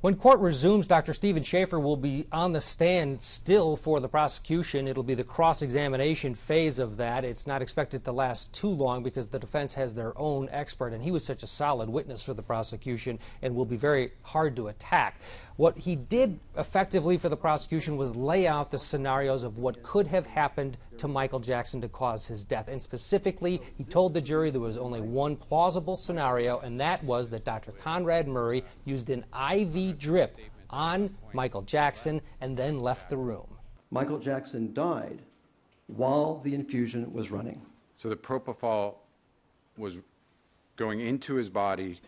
When court resumes, Dr. Stephen Schaefer will be on the stand still for the prosecution. It'll be the cross-examination phase of that. It's not expected to last too long because the defense has their own expert, and he was such a solid witness for the prosecution and will be very hard to attack. What he did effectively for the prosecution was lay out the scenarios of what could have happened to Michael Jackson to cause his death. And specifically, he told the jury there was only one plausible scenario, and that was that Dr. Conrad Murray used an IV drip on Michael Jackson and then left the room. Michael Jackson died while the infusion was running. So the propofol was going into his body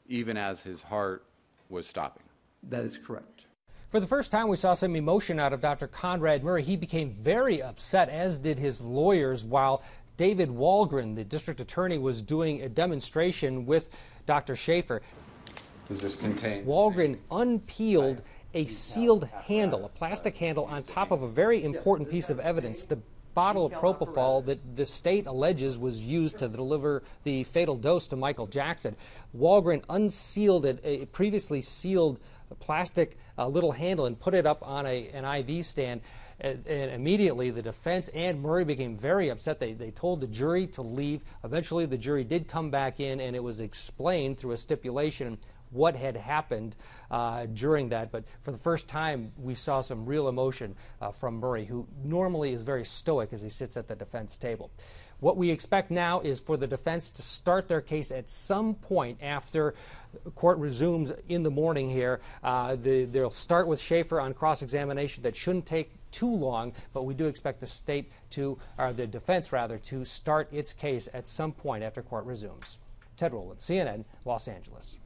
even as his heart was stopping? That is correct. For the first time, we saw some emotion out of Dr. Conrad Murray. He became very upset, as did his lawyers, while David Walgren, the district attorney, was doing a demonstration with Dr. Schaefer. Does this contain? Walgren unpeeled a sealed handle, a plastic handle, on top of a very important piece of evidence, the bottle of propofol that the state alleges was used to deliver the fatal dose to Michael Jackson. Walgren unsealed it, a previously sealed plastic little handle, and put it up on an IV stand. And immediately the defense and Murray became very upset. They told the jury to leave. Eventually the jury did come back in, and it was explained through a stipulation what had happened during that. But for the first time, we saw some real emotion from Murray, who normally is very stoic as he sits at the defense table. What we expect now is for the defense to start their case at some point after court resumes in the morning here. They'll start with Schaefer on cross-examination. That shouldn't take too long, but we do expect the state to, or the defense rather, to start its case at some point after court resumes. Ted Rowland, CNN, Los Angeles.